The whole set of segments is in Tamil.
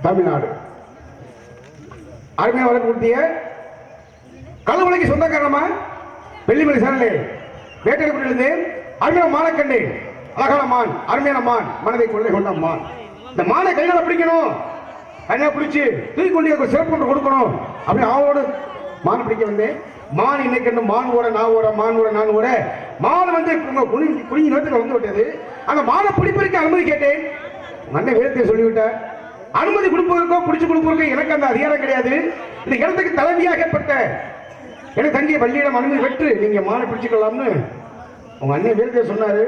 தமிழ்நாடு. அருமையாக வளர்க்கக்கூடிய கழுவலைக்கு சொந்தக்காரமா வெள்ளிமலை சரலே வேட்டையிலிருந்து அருமையான மானக்கண்ணே, அழகான மான், அருமையான மான், மனதை கொள்ளை கொண்ட மான். இந்த மானை கையால பிடிக்கணும், கையால பிடிச்சு தூக்கி கொண்டு சிறப்பு ஒன்று கொடுக்கணும் அப்படின்னு அவனோடு மான் பிடிக்க வந்தேன். மான் இன்னைக்கு மான் ஓட நான் ஓட, மான் ஓட நான் ஓட, மான் வந்து குனிஞ்சு நேரத்தில் வந்து விட்டது. அந்த மானை பிடிப்பதற்கு அனுமதி கேட்டேன். அண்ணன் வேதத்தை சொல்லிவிட்ட அனுமதி கொடுப்பதற்கோ பிடிச்சு கொடுப்பதற்கோ எனக்கு அந்த அதிகாரம் கிடையாது. இந்த இடத்துக்கு தலைவியாகப்பட்ட எனக்கு தங்கிய பள்ளியிடம் அனுமதி பெற்று நீங்க மானை பிடிச்சுக்கலாம்னு உங்க அண்ணன் வேதத்தை சொன்னாரு.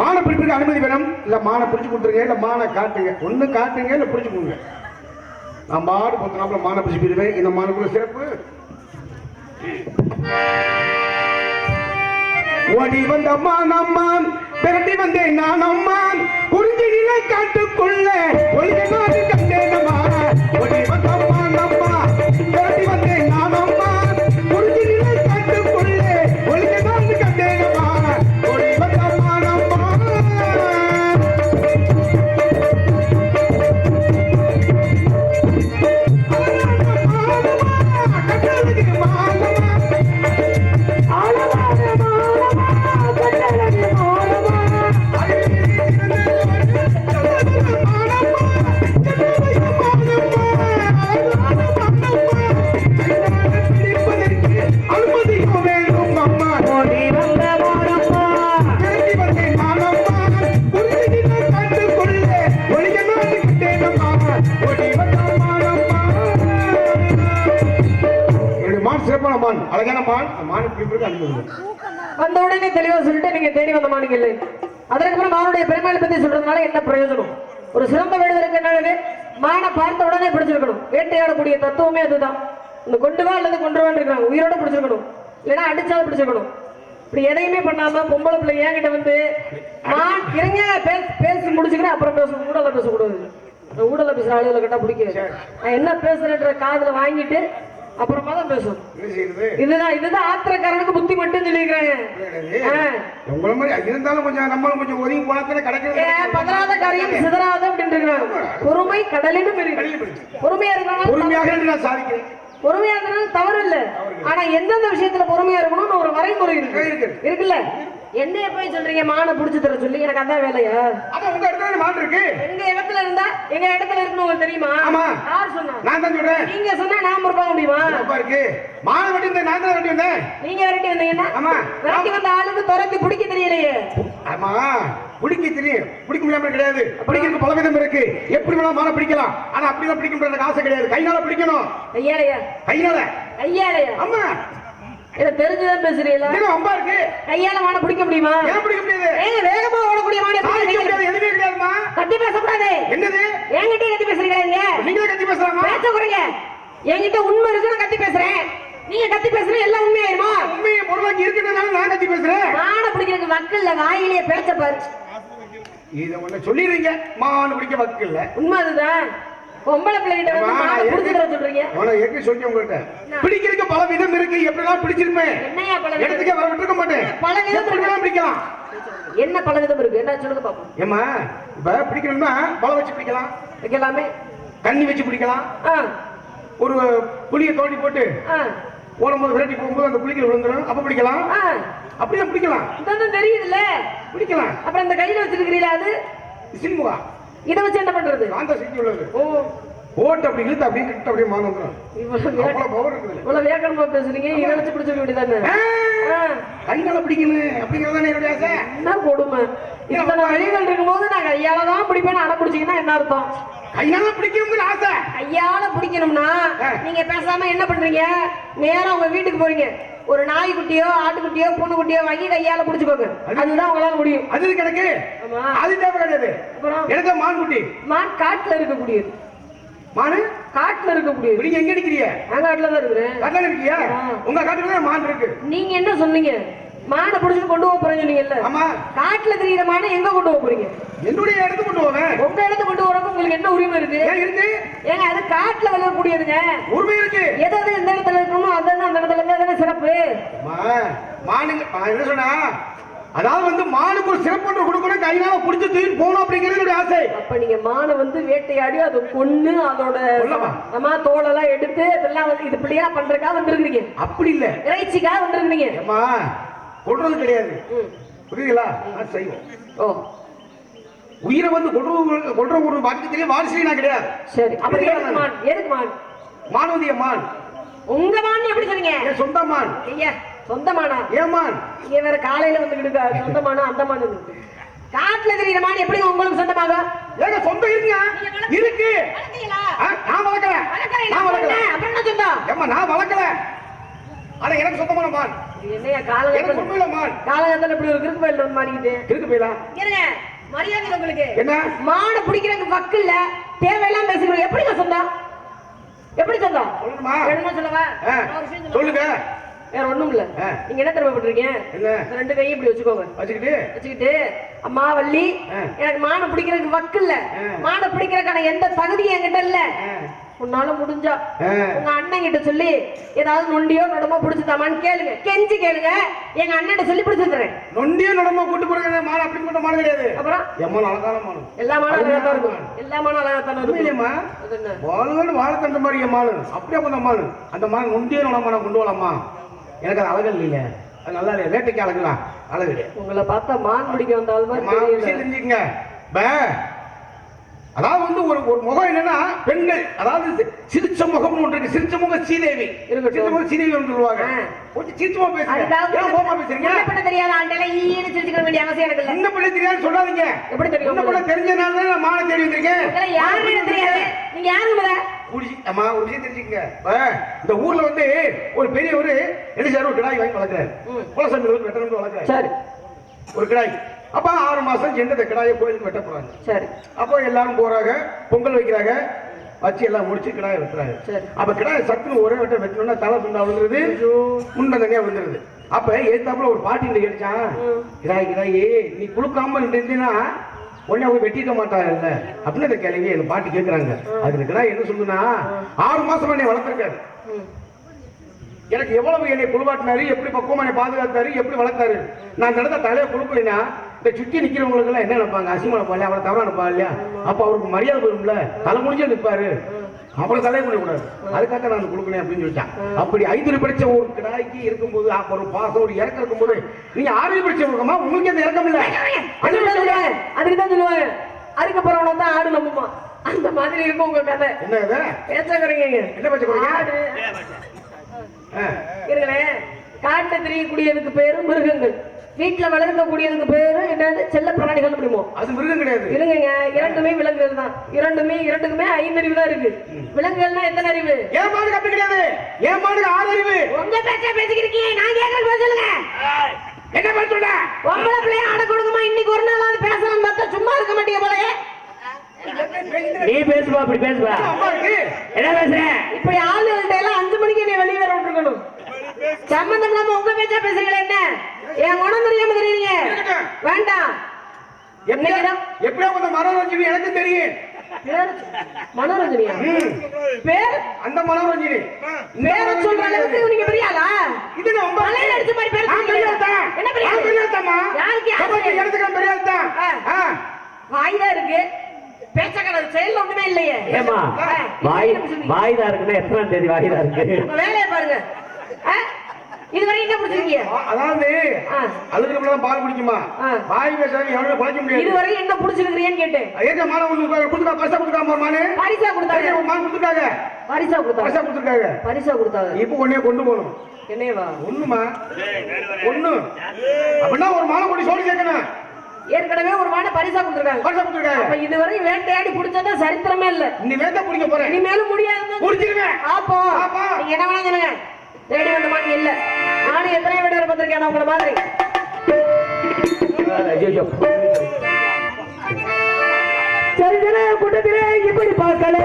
மானை பிடிப்பதற்கு அனுமதி வேணும், இல்ல மானை பிடிச்சு கொடுத்துருங்க, இல்ல மானை காட்டுங்க, ஒண்ணு காட்டுங்க இல்ல பிடிச்சு கொடுங்க. நான் பாடு பொறுத்தனாப்புல மானை பிடிச்சு போயிருவேன். இந்த மானுக்குள்ள சிறப்பு ஓடி வந்த மானம்மான், விரட்டி வந்தேன் நானம்மான், குறிஞ்சி நிலை காட்டுக்குள்ள ஒளிக நாடு கண்டேனம்மா. ஓடி வந்த மானம்மா, விரட்டி வந்தேன் நானம்மான், குறிஞ்சி நிலை காட்டுக்குள்ள ஒளிக நாடு கண்டேனம்மா. ஓடி வந்த மானம்மா, வந்த உடனே தெளிவா சொல்லிட்டு நீங்க தேடி வந்த மானுங்க இல்லை. அதற்கப்புறம் மானுடைய பெருமையை பத்தி சொல்றதுனால என்ன பிரயோஜனம்? ஒரு சிறந்த வேடுதலுக்கு என்னது? மானை பார்த்த உடனே பிடிச்சிருக்கணும். வேட்டையாடக்கூடிய தத்துவமே அதுதான். இந்த கொண்டு வா அல்லது கொண்டுவான்னு இருக்காங்க, உயிரோட பிடிச்சிருக்கணும், இல்லைன்னா அடிச்சாலும் பிடிச்சிருக்கணும். இப்படி எதையுமே பண்ணாம பொம்பளை பிள்ளை என்கிட்ட வந்து மான் இறங்க பேசி முடிச்சுக்கிறேன் அப்புறம் பேசணும். ஊடல பேசக்கூடாது. ஊடல பேசுற ஆளுகளை கேட்டா பிடிக்க. நான் என்ன பேசுறேன்ற காதுல வாங்கிட்டு அப்புறமா தான் பேசும். இதுதான் ஆத்திரக்காரனுக்கு புத்தி மட்டும் சொல்லிருக்காங்க. உங்களை மாதிரி இருந்தாலும் கொஞ்சம் நம்மளும் கொஞ்சம் ஒதுங்கி போனா கிடைக்கிறது. பதறாத காரியம் சிதறாத அப்படின்னு இருக்காங்க. பொறுமை கடலிலும் பொறுமையா இருக்காங்க. பொறுமையாக சாதிக்கிறேன். பொறுமையா இருந்தாலும் தவறு இல்ல. ஆனா எந்தெந்த விஷயத்துல பொறுமையா இருக்கணும்னு ஒரு வரைமுறை இருக்குல்ல. என்னைய போய் சொல்றீங்க மானை புடிச்சு தர சொல்லி? எனக்கு அதான் வேலையா? அப்ப உங்க இடத்துல மான் இருக்கு. எங்க இடத்துல இருந்தா எங்க இடத்துல இருக்குன்னு உங்களுக்கு தெரியுமா? ஆமா. யார் சொன்னா? நான் தான் சொல்றேன். நீங்க சொன்னா நான் மறுக்க முடியுமா? அப்பா இருக்கு. மானை வெட்டி வந்தேன், நான் தான் வெட்டி வந்தேன். நீங்க வெட்டி வந்தீங்கன்னா? ஆமா. வெட்டி வந்த ஆளுக்கு துரத்தி பிடிக்க தெரியலையே. ஆமா, பிடிக்க தெரியும். பிடிக்க முடியாம கிடையாது. பிடிக்கிறதுக்கு பல விதம் இருக்கு. எப்படி வேணா மானை பிடிக்கலாம். ஆனா அப்படிலாம் பிடிக்க முடியாத ஆசை கிடையாது. கையால பிடிக்கணும். கையாலையா? கையாலையா? ஆமா. எனக்கு தெரிஞ்சுதான் பேசுறீங்களா? அம்பா இருக்கு. கையால மானை பிடிக்க முடியுமா? ஏன் பிடிக்க முடியாது? ஏங்க வேகமா ஓடக்கூடிய மானை பிடிக்க முடியாது. எதுவே கிடையாதுமா. கத்தி பேசக்கூடாது. என்னது? என்கிட்ட கத்தி பேசுறீங்க? நீங்களே கத்தி பேசலாமா? பேச குறைங்க. என்கிட்ட உண்மை இருக்கு, நான் கத்தி பேசுறேன். நீங்க கத்தி பேசுறீங்க, எல்லாம் உண்மையாயிருமா? உண்மையை பொருளாக்கி இருக்கிறதுனால நான் கத்தி பேசுறேன். மானை பிடிக்கிறதுக்கு வக்கல்ல, வாயிலேயே பேச்ச பாரு. இத ஒண்ணு சொல்லிடுறீங்க. மானை பிடிக்க வக்கல்ல. உண்மை அதுதான். பொம்பளை பிள்ளைகிட்ட வந்து மானை பிடிச்சிட சொல்றீங்க. அவளை ஏற்கனவே சொல்லி உங்கள்கிட்ட பிடிக்கிறதுக்கு பல விதம் இருக்கு. எப்படிலாம் பிடிச்சிருப்பேன். என்னையா பல விதம்? எடுத்துக்க வர விட்டுருக்க மாட்டேன். பல விதம் பிடிக்கலாம். என்ன பல விதம் இருக்கு? என்ன சொல்லுங்க பாப்போம். ஏமா இப்ப பிடிக்கணும்னா பல வச்சு பிடிக்கலாம். வைக்கலாமே. கண்ணி வச்சு பிடிக்கலாம். ஒரு புளியை தோண்டி போட்டு ஓடும்போது விரட்டி போகும்போது அந்த புளிகள் விழுந்துடும். அப்ப பிடிக்கலாம். அப்படியே பிடிக்கலாம். இதெல்லாம் தெரியுதுல்ல. பிடிக்கலாம். அப்புறம் இந்த கையில வச்சிருக்கிறீங்களா? அது சில்முகா. இதை வச்சு என்ன பண்றது? அந்த செஞ்சு உள்ளது. போட்டு அப்படி இழுத்து அப்படியே கிட்ட அப்படியே மான் வந்துடும். இவ்வளவு பவர் இருக்குது. இவ்வளவு வேகமா பேசுறீங்க. இதை வச்சு பிடிச்சிக்க வேண்டியதானே? கையால பிடிக்கணும் அப்படிங்கறதானே என்னுடைய ஆசை. என்ன கொடுமை. இத்தனை வழிகள் இருக்கும்போது நான் கையால தான் பிடிப்பேன்னு அட பிடிச்சீங்கன்னா என்ன அர்த்தம்? கையால பிடிக்கணும்னு ஆசை. கையால பிடிக்கணும்னா நீங்க பேசாம என்ன பண்றீங்க? நேரா உங்க வீட்டுக்கு போறீங்க. ஒரு நாய்க்குட்டியோ ஆட்டுக்குட்டியோ பூனைக்குட்டியோ வாங்கி கையால பிடிச்சுக்கோங்க. அதுதான் உங்களால முடியும். அது கிடக்கு. அது தேவை கிடையாது. எனக்கு மான்குட்டி. மான் காட்டுல இருக்கக்கூடியது. மானு காட்டுல இருக்கக்கூடியது. நீங்க எங்க இருக்கிறீங்க? நான் காட்டுல தான் இருக்கிறேன். காட்டுல இருக்கியா? உங்க காட்டுல தான் மான் இருக்கு. நீங்க என்ன சொன்னீங்க? மானை பிடிச்சிட்டு கொண்டு போக போறேன்னு சொன்னீங்கல்ல. ஆமா. காட்டுல தெரியுற மானை எங்க கொண்டு போக போறீங்க? என்னுடைய இடத்துக்கு கொண்டு போவேன். உங்க இடத்துக்கு கொண்டு போறதுக்கு உங்களுக்கு என்ன உரிமை இருக்கு? இருக்கு. ஏங்க அது காட்டுல வளரக்கூடியதுங்க. உரிமை இருக்கு. எதாவது எந்த இடத்துல இருக்கணுமோ அதான் அந்த இடத்துல இருந்தா சிறப்பு. மானுங்க என்ன சொன்னா அதாவது வந்து மானுக்கு ஒரு சிறப்பு கொடுக்கணும், கையால புடிச்சு தூக்கி போகணும் அப்படிங்கிறது என்னுடைய ஆசை. அப்ப நீங்க மானை வந்து வேட்டையாடி அதை கொன்னு அதோட நம்ம தோலெல்லாம் எடுத்து இதெல்லாம் வந்து இது பிள்ளையா பண்றதுக்காக வந்திருக்கீங்க? அப்படி இல்ல, இறைச்சிக்காக வந்திருக்கீங்க. ஏமா கொள்றது கிடையாது, புரியுதுங்களா? செய்வோம். ஓ, உயிரை வந்து கொள்ற ஒரு பாக்கியத்திலே வாரிசு நான் கிடையாது. சரி, அப்புறம் எதுக்கு மான்? மான் வந்து என் மான். உங்க மான் எப்படி சொன்னீங்க? என் சொந்த மான். ஐயா, சொந்த மானா? ஏன் மான்? இங்க வேற காலையில வந்துக்கிட்டு சொந்த மானா அந்த மான் காட்டுல தெரியுற மான் எப்படி உங்களுக்கு சொந்தமாக? ஏங்க சொந்தம் இருக்குங்க, இருக்கு. நான் வளர்க்கல, நான் வளர்க்கல. அப்புறம் என்ன சொந்தம்? ஏம்மா நான் வளர்க்கல, ஆனா எனக்கு சொந்தமான மான். என்னையா காலகட்டத்துல மான் காலகட்டத்துல இப்படி ஒரு கிறுக்கு பையில வந்து மாட்டிக்கிட்டு கிறுக்கு பையில இருங்க. மரியாதை உங்களுக்கு என்ன? மானை பிடிக்கிறதுக்கு வக்கு இல்ல, தேவையெல்லாம் பேசுறீங்க. எப்படிங்க சொந்தம்? எப்படி சொந்தம் சொல்லுமா? வேணுமா சொல்லவா? சொல்லுங்க. வேற ஒண்ணும் இல்ல, நீங்க என்ன தெரியுமா பண்றீங்க? ரெண்டு கையும் இப்படி வச்சுக்கோங்க, வச்சுக்கிட்டு அம்மா வள்ளி, எனக்கு மானை பிடிக்கிறதுக்கு வக்கு இல்ல, மானை பிடிக்கிறதுக்கான எந்த தகுதியும் என்கிட்ட இல்ல. உன்னால முடிஞ்சா உங்க அண்ணன் கிட்ட சொல்லி ஏதாவது நொண்டியோ நொடமோ பிடிச்சு தாமான்னு கேளுங்க, கெஞ்சி கேளுங்க. எங்க அண்ணன் சொல்லி பிடிச்சு தரேன். நொண்டியோ நொடமோ கூட்டு போறது மான் அப்படி மட்டும் மான் கிடையாது. அப்புறம் அழகான மான், எல்லா மானும் அழகா இருக்கும், எல்லா மானும் அழகா தானே இருக்கும். இல்லையம்மா, வாழ்வன் வாழத்தண்ட மாதிரி மானு அப்படியே கொஞ்ச மானு. அந்த மான் நொண்டியோ நொடமான கொண்டு வரலாமா? எனக்கு அது அழகு இல்லைங்க, அது நல்லா இல்லையா? வேட்டைக்கு அழகுலாம் அழகு இல்லையா? உங்களை பார்த்தா மான் பிடிக்க வந்தாலும் தெரிஞ்சுக்கங்க. அதாவது வந்து ஒரு முகம் என்னன்னா பெண்கள், அதாவது சிரிச்ச முகம்னு ஒன்று இருக்கு. சிரிச்ச முகம் சீதேவி, சிரிச்ச முகம் சீதேவி சொல்லுவாங்க. கொஞ்சம் சிரிச்சமா பேசுறீங்க, ஏன் கோமா பேசுறீங்க? என்ன பண்ண தெரியாத ஆண்டல ஈன்னு சிரிச்சுக்க வேண்டிய அவசியம் எனக்கு இல்ல. என்ன பண்ண தெரியாது சொல்லாதீங்க. எப்படி தெரியும்? என்ன பண்ண தெரிஞ்சனால தான் நான் மானை தேடி வந்திருக்கேன். யாருன்னு தெரியாது, நீங்க யாருங்க? அம்மா ஒரு விஷயம் தெரிஞ்சுக்கங்க. இந்த ஊர்ல வந்து ஒரு பெரிய ஒரு எலிசாரு ஒரு கிடாய் வாங்கி வளர்க்கிறாரு, குலசாமி வெட்டணும் வளர்க்கிறாரு. சரி, ஒரு கிடாய். அப்ப 6 மாசம் சென்று கிடாயை கோயிலுக்கு வெட்ட போறாங்க. சரி, அப்போ எல்லாரும் போறாங்க, பொங்கல் வைக்கிறாங்க, வச்சு எல்லாம் முடிச்சு கிடாயை வெட்டுறாங்க. அப்ப கிடாயை சத்துன்னு ஒரே வெட்ட வெட்டணும்னா தலை துண்டா விழுந்துருது, முண்டை தனியா விழுந்துருது. அப்ப ஏத்தாப்புல ஒரு பாட்டி கேட்டுச்சான், கிடாயி நீ குளுக்காம இருந்தீங்கன்னா உடனே அவங்க வெட்டிக்க மாட்டாங்கல்ல அப்படின்னு அந்த கேள்வி எங்க பாட்டி கேட்கறாங்க. அதுக்கு கிடாய் என்ன சொல்லுன்னா, 6 மாசமா என்னை வளர்த்திருக்காரு, எனக்கு எவ்வளவு என்னை குழுவாட்டினாரு, எப்படி பக்குவமா என்னை பாதுகாத்தாரு, எப்படி வளர்த்தாரு. நான் நடந்த தலையை குழுக்கலைன்னா இந்த சுற்றி நிக்கிறவங்களுக்கு எல்லாம் என்ன நினைப்பாங்க? அசிமா நினைப்பாங்க, அவரை தவறா நினைப்பா இல்லையா? அப்ப அவருக்கு மரியாதை போயிரும்ல, தலை முடிஞ்சே நிற்பாரு, அப்புறம் தலையை கூடாது. அதுக்காக நான் கொடுக்கணும் அப்படின்னு சொல்லிட்டேன். அப்படி 5 படிச்ச ஒரு கிடாய்க்கு இருக்கும்போது ஒரு பாசம் ஒரு இறக்கம் இருக்கும்போது நீங்க 6 படிச்ச இருக்கமா, உங்களுக்கு அந்த இறக்கம் இல்ல. அதுக்கு தான் சொல்லுவாங்க, அதுக்கப்புறம் தான் ஆடு நம்புமா, அந்த மாதிரி இருக்கும் உங்க கதை. என்ன பேசுறீங்க? என்ன பேசுறீங்க? ஆடு இருங்களேன். காட்டுல தெரியக்கூடியதுக்கு பேரு மிருகங்கள், வீட்டுல வளர்க்கக்கூடியதுக்கு பேரு என்னது? செல்ல பிராணிகள். முடியுமோ? அது மிருகம் கிடையாது. இருங்க, இரண்டுமே விலங்குகள் தான். இரண்டுமே 5 அறிவு தான் இருக்கு. விலங்குகள்னா எத்தனை அறிவு? ஏன் மாடுக்கு அப்படி கிடையாது, ஏன் மாடுக்கு 6 அறிவு. உங்க பேச்ச பேசிக்கிறீங்க, நான் கேட்கறது சொல்லுங்க. என்ன பேசுற? உங்கள பிள்ளைய ஆட கொடுக்குமா? இன்னைக்கு ஒரு நாளாவது பேசலாம் பார்த்தா சும்மா இருக்க மாட்டீங்க போலயே. நீ பேசுவா, அப்படி பேசுவா. என்ன பேசுற? இப்படி ஆளுகள்ட்ட எல்லாம் 5 மணிக்கு நீ வெளியே வர விட்டுருக்கணும். சம்பந்தம் இல்லாம உங்க பேச்சா பேசுறீங்களா? என்ன என் குணம் தெரியாம தெரியுங்க, வேண்டாம். எப்படியா கொஞ்சம் மனோரஞ்சனி எனக்கு தெரியும். மனோரஞ்சனியா? பேர் அந்த மனோரஞ்சனி பேர சொல்ற அளவுக்கு நீங்க பெரியாளா? இது தலையில அடிச்ச மாதிரி பேர் என்ன பெரியாளா? யாருக்கு எடுத்துக்கலாம் பெரியாளா? வாய்தான் இருக்கு, பேச்சக்கான செயல் ஒண்ணுமே இல்லையே. ஏமா வாய்தா இருக்குன்னா எத்தனாம் தேதி வாய்தா இருக்கு? வேலையை பாருங்க. இதுவரை என்ன பிடிச்சிருக்கீங்க? அதாவது அதுக்கு பால் குடிக்குமா, வாய் பேசாம எவனும் குலைக்க முடியாது. இதுவரை என்ன பிடிச்சிருக்கீங்கன்னு கேட்டேன். ஏங்க மாலை கொடுத்துட்டா, பரிசா கொடுத்துட்டாங்க, மானு பரிசா கொடுத்தாங்க, மான் கொடுத்துட்டாங்க, பரிசா கொடுத்தாங்க, பரிசா கொடுத்தாங்க. இப்போ ஒண்ணே கொண்டு போகணும். என்னவா? ஒண்ணுமா? ஒண்ணு அப்படின்னா ஒரு மாலை கொண்டு சோறு கேட்கணும். ஏற்கனவே ஒரு மானை பரிசா கொடுத்திருக்காங்க. அப்ப இதுவரை வேட்டையாடி பிடிச்சதா சரித்திரமே இல்ல. நீ வேட்டை பிடிக்க போற, நீ மேலும் முடியாது, முடிச்சிருவேன். அப்போ நீங்க என்ன வேணா சொல்லுங்க, தேடி வந்த மாதிரி இல்ல. நானும் எத்தனை வேடரை பார்த்திருக்கேன் உங்கள மாதிரி. சரி சரி, கூட்டத்திலே இப்படி பார்க்கல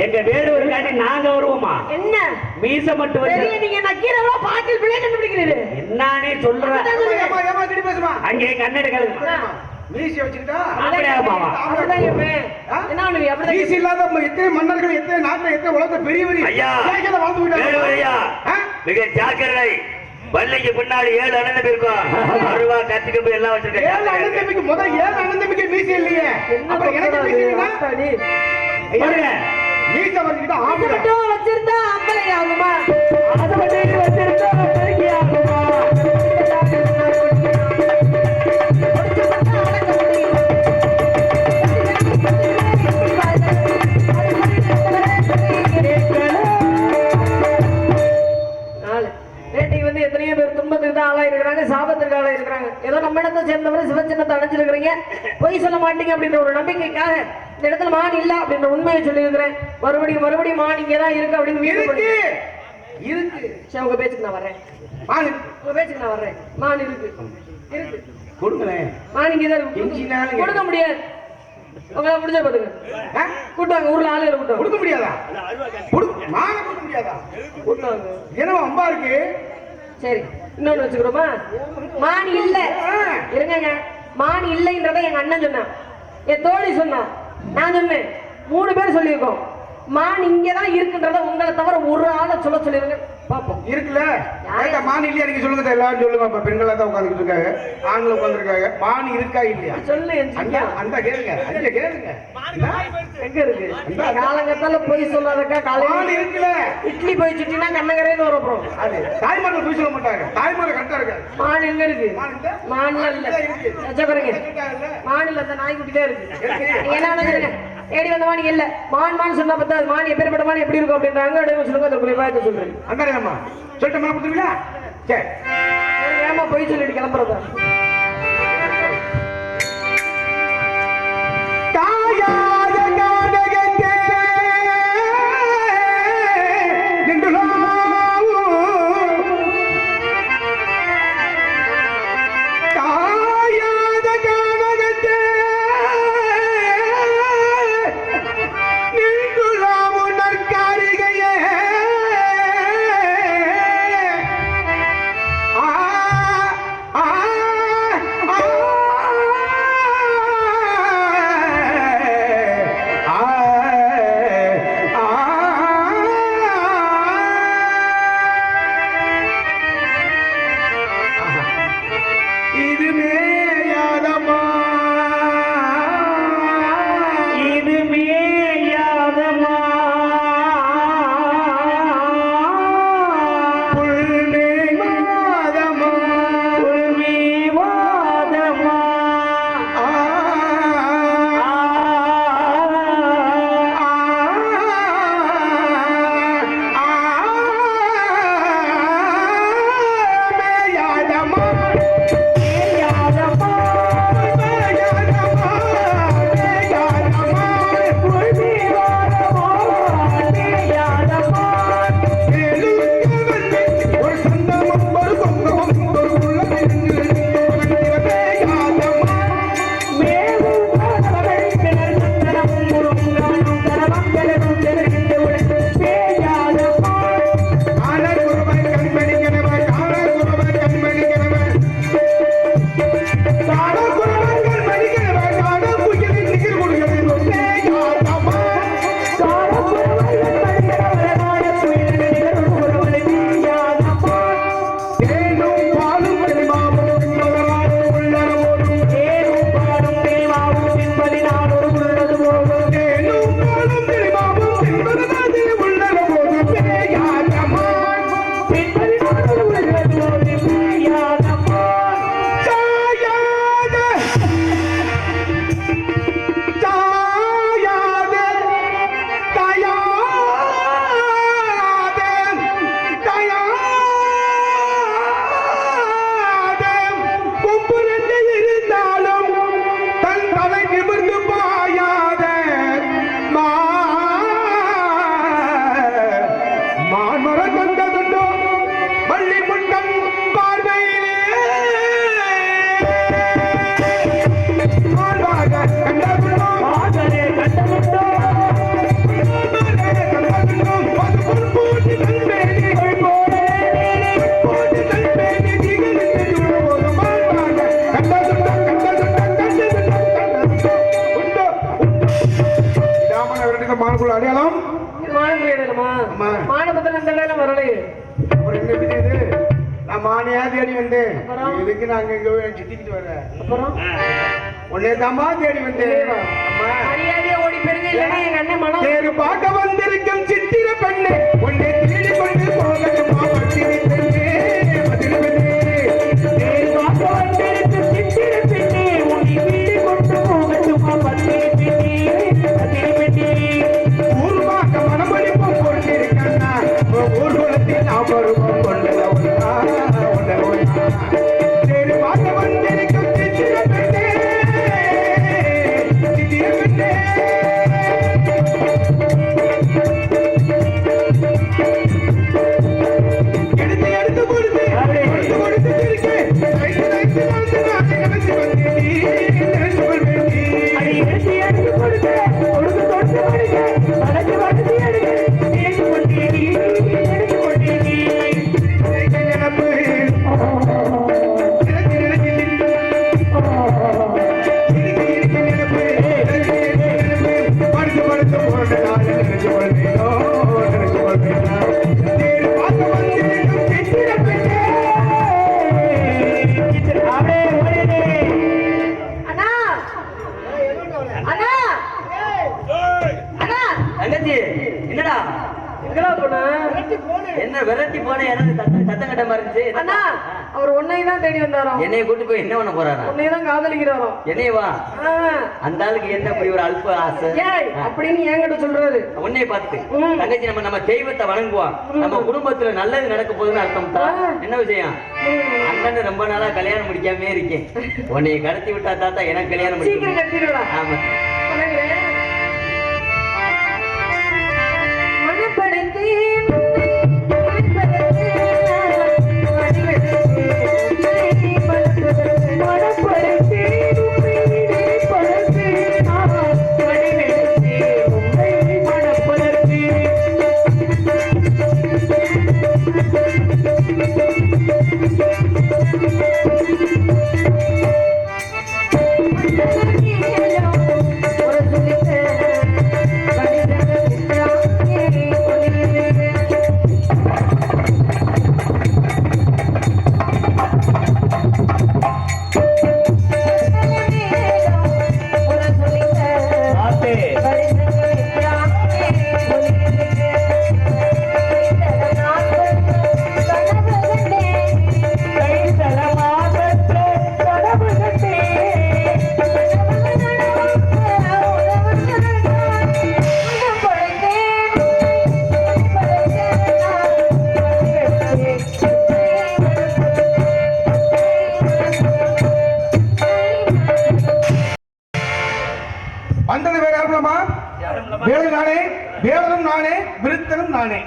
எங்க வேலூர் காட்டி நாங்க வருவோமா? என்ன மீச மட்டும் வச்சு பெரிய நீங்க நக்கீரவா பாட்டில் பிள்ளை கண்டுபிடிக்கிறீரு என்னானே சொல்றேன். ஏமா ஏமா கிட்ட பேசுமா அங்கே கண்ணெடு கழுகு மீசி வச்சுக்கிட்டா அப்படியே மாமா. அப்படிதான் கேட்பேன். என்ன பண்ணுவீ? அப்படிதான் மீசி இல்லாத எத்தனை மன்னர்கள் எத்தனை நாட்டை எத்தனை உலகத்தை பெரிய பெரிய ஐயா, ஏகல வாழ்ந்து வேலூர் விட்டாங்க ஐயா, மிக ஜாக்கிரதை. பள்ளிக்கு பின்னாடி 7 அண்ணன் இருக்கும். அருவா கத்திக்கு போய் எல்லாம் ஏழு வச்சிருக்கேன். அண்ணன் தம்பிக்கு முதல் 7 அண்ணன் தம்பிக்கு மீசி இல்லையே என்ன அப்புறம் எனக்கு பண்றது? மீசி இல்லைன்னா ஆத்தாடி. பாருங்க, மீச வச்சுக்கிட்டா இது ஆம்பளை மட்டும் வச்சிருந்தா ஆம்பளை ஆகுமா? அதை மட்டும் வச்சிருந்தா பெருக்கி ஆகுமா? ஒடிச்சு பார்த்தா அடக்க முடியும். நாலு. நேற்றைக்கு வந்து எத்தனையோ பேர் துன்பத்துக்கு தான் ஆளாயிருக்கிறாங்க, சாபத்திற்கு ஆளாயிருக்கிறாங்க. ஏதோ நம்ம இடத்தை சேர்ந்தவரை சிவச்சின்னத்தை அடைஞ்சிருக்கிறீங்க, பொய் சொல்ல மாட்டீங்க அப்படின்ற ஒரு நம்பிக்கைக்காக இந்த இடத்துல மான் இல்ல அப்படின்ற உண்மையை சொல்லியிருக்கிறேன். மறுபடியும் மான் இங்கே தான் இருக்கு அப்படின்னு வீடு இருக்கு போடுங்க. இருக்கு சரி, உங்க பேச்சுக்கு நான் வர்றேன். மானு உங்க பேச்சுக்கு நான் வர்றேன். மான் இருக்கு இருக்கு. கொடுங்களேன் மான் இங்கே தான் இருக்கு. கெஞ்சினாலும் கொடுக்க முடியாது. உங்களால முடிஞ்ச பாத்துங்க. ஆ? கூட்டாங்க, ஊர்ல ஆளுகளை கூட்டாங்க. கொடுக்க முடியாதா மான கொடுக்க முடியாதா கூட்டாங்க. ஏன்னா அம்பா இருக்கு சரி, இன்னொன்னு வச்சுக்கிறோமா? மான் இல்ல இருங்க. மான் இல்லைன்றதை எங்க அண்ணன் சொன்னான், என் தோழி சொன்னான், நான் சொன்னேன். 3 பேர் சொல்லியிருக்கோம். மான் இங்கதான் இருக்குன்றத உங்களை தவிர ஒரு ஆளை சொல்ல சொல்லிருங்க பாப்போம். இருக்குல்ல ஏங்க மான் இல்லையா நீங்க சொல்லுங்க எல்லாரும் சொல்லுங்க. அப்ப பெண்களா தான் உட்கார்ந்துட்டு இருக்காங்க, ஆண்கள் உட்கார்ந்துருக்காங்க. மான் இருக்கா இல்லையா சொல்லு என் அந்த சிங்கா. அந்த கேளுங்க அந்த கேளுங்க எங்க இருக்கு? காலங்கத்தால போய் சொல்லாதக்கா. மான் காலையில இருக்குல்ல இட்லி போய் சுட்டினா கண்ணகரேன்னு வர அப்புறம். அது தாய்மார்கள் போய் சொல்ல மாட்டாங்க, தாய்மார்கள் கரெக்டா இருக்காது. மான் எங்க இருக்கு? மான் இல்ல? மான்ல இல்ல. வச்ச பாருங்க, மான்ல அந்த நாய்க்குட்டி தான் இருக்கு. நீங்க என்ன நினைக்கிறீங்க? ஏடி வந்த மான் இல்ல. மான் சொன்னா பார்த்தா அது மான் எப்பேற்பட்ட மான் எப்படி இருக்கும் அப்படின்றாங்க. அப்படியே சொல்லுங்க, அந்த குறிப்பாக சொல்றேன். அந்த அம்மா சொல்லிட்டு மேல கொடுத்துருவீங்களா? சரி ஏமா போய் சொல்லிட்டு கிளம்புறதா? காயாத கானகத்தே நின்றுலாவோ காயாத கானகத்தே நின்றுலாவோ நற்காரிகையே ஆ ஆ மானுக்குள்ள அடையாளம் மானுக்குள்ள இடமா ஆமா. மான பத்தின இந்த இடம் வரலையே. அப்புறம் என்ன தெரியுது நான் மானையா தேடி வந்தேன் அப்புறம்? எதுக்கு நாங்க இங்க சுத்திக்கிட்டு வர்றேன் அப்புறம் உன்னை தாமா தேடி வந்தேன் அம்மா மரியாதையா ஓடி போயிருங்க, இல்லைன்னா எங்க அண்ணன் மனம் தேரு பார்க்க வந்திருக்கும் சித்திர பெண்ணு உன்னை தேடி கொண்டு போகட்டுமா பட்டினி பெண்ணே மதுரை பெண்ணே தேரு பார்க்க வந்திருக்கும் சித்திர பெண்ணே உன்னை தேடி கொண்டு போகட்டுமா பட்டினி பெண்ணே மதுரை பெண்ணே ஊர்வாக்க மனமளிப்பும் கொண்டிருக்கண்ணா ஊர்வலத்தில் நாம் வருவோம் கொண்டவனா தேரு பார்க்க வந்திருக்கும் சித்திர பெண்ணே சித்திர பெண்ணே எடுத்து கொடுத்து சிரிக்க நினைச்சு அண்ணா அண்ணா அண்ணா தங்கச்சி என்னடா எங்கடா போன? என்ன விரட்டி போன எனக்கு சத்தம் கட்ட மாதிரி இருந்துச்சு அண்ணா அவர் உன்னை தான் தேடி வந்தாராம். என்னைய கூட்டு போய் என்ன பண்ண போறாரா உன்னை தான் காதலிக்கிறாராம். என்னையவா ஆ. அந்த ஆளுக்கு என்ன அப்படி ஒரு அல்ப ஆசை ஏய் அப்படின்னு என்கிட்ட சொல்றாரு. உன்னைய பார்த்து ம். தங்கச்சி நம்ம தெய்வத்தை வணங்குவோம் நம்ம குடும்பத்துல நல்லது நடக்க போகுதுன்னு அர்த்தம் தான் என்ன விஷயம் அண்ணன் ரொம்ப நாளா கல்யாணம் முடிக்காம இருக்கேன் உன்னைய கடத்தி விட்டா தாத்தா எனக்கு கல்யாணம் சீக்கிரம் முடிக்கும் கட்டிடுடா. ஆமா மனப்படுத்தி வந்தது வேற யாருமா வேலை நானே வேலனும் நானே விருத்தனும் நானே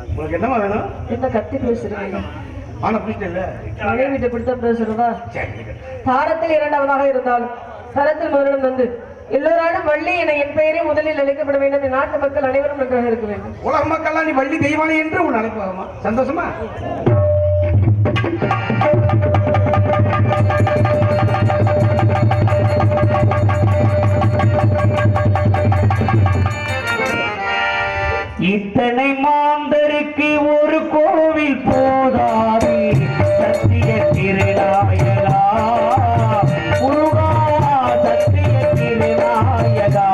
உங்களுக்கு என்னமா வேணும் என்ன கத்தி பேசுறீங்க? ஆனா புரியுது இல்ல மனைவி வீட்டை பிடித்த பேசுறதா? தாரத்தில் இரண்டாவதாக இருந்தாலும் தரத்தில் முதலிடம் வந்து எல்லோராலும் வள்ளி என என் பெயரே முதலில் அழைக்கப்பட வேண்டும். இந்த நாட்டு மக்கள் அனைவரும் நன்றாக இருக்க வேண்டும். உலக மக்கள்லாம் நீ வள்ளி தெய்வானே என்று உன் அழைப்பாகமா சந்தோஷமா இத்தனை மாந்தருக்கு ஒரு கோவில் போதாது சத்திய திருநாயகா முருகா சத்திய திருநாயகா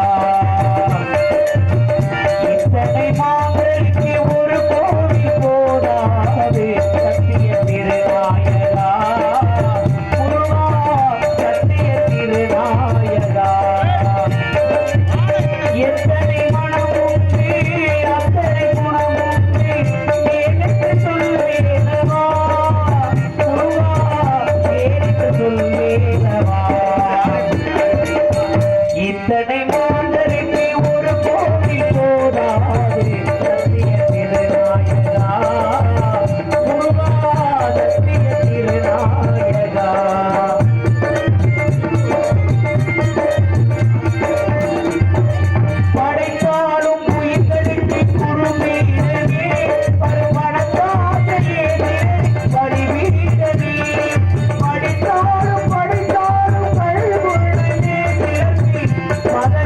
இத்தனை மாந்தருக்கு ஒரு கோவில் போதாது சத்திய திருநாயகா முருகா சத்திய திருநாயகா எத்தனை மனம் உண்டு அத்தனை குணம் உண்டு எனக்கு சொல்வேனவா முருகா எனக்கு சொல்வேனவா இத்தனை மாந்தருக்கு ஒரு கோவில் போதாது சத்திய திருநாயகா முருகா சத்திய திருநாயகா படைத்தாலும் உயிர்களுக்கு குறுமீனே பரமணத்தாதையே பரிவீடனே படித்தாலும் கழுகுள்ளனே பிறப்பி மத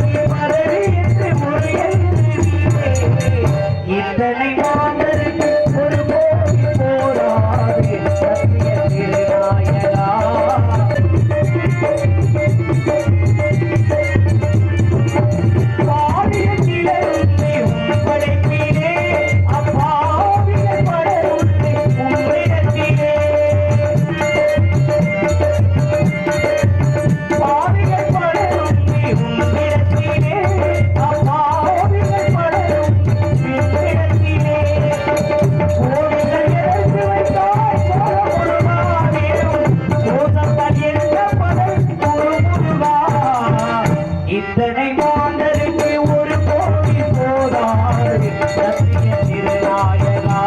இத்தனை மாந்தருக்கு ஒரு கோடி போதாது சத்திய திருநாயகா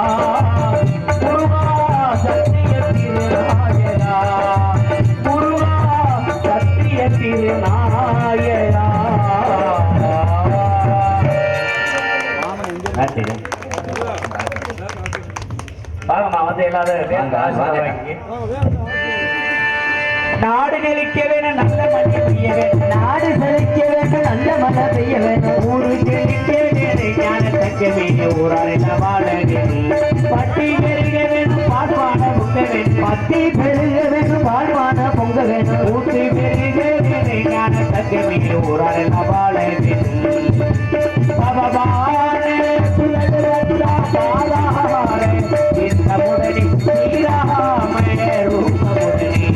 முருகா சத்திய திருநாயகா முருகா சத்திய திருநாயகா. நன்றி. வாங்கம்மா வந்து எல்லாரும் நாடு நெளிக்க வேணும் நல்ல மழை பெய்ய வேணும் நாடு செழிக்க வேணும் நல்ல மழை பெய்ய வேணும் ஊரு செழிக்க வேணும் ஞான தங்கமே ஊராரில் வாழ வேணும் பட்டி பெருக வேணும் பால்வான பொங்க வேணும் பட்டி பெருக வேணும் பால்வான பொங்க வேணும் ஊட்டு பெருக வேணும் ஞான தங்கமே ஊராரில் வாழ வேணும் பகவான சுழலுவதா பாதாரே இந்த முடனி ஸ்ரீராம ரூபமுடனே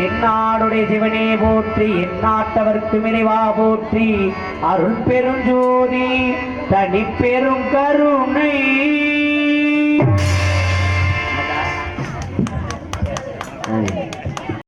என்னாடுடைய சிவனே போற்றி எந்நாட்டவர்க்கு இறைவா போற்றி அருள் பெரும் ஜோதி தனி பெரும் கருணை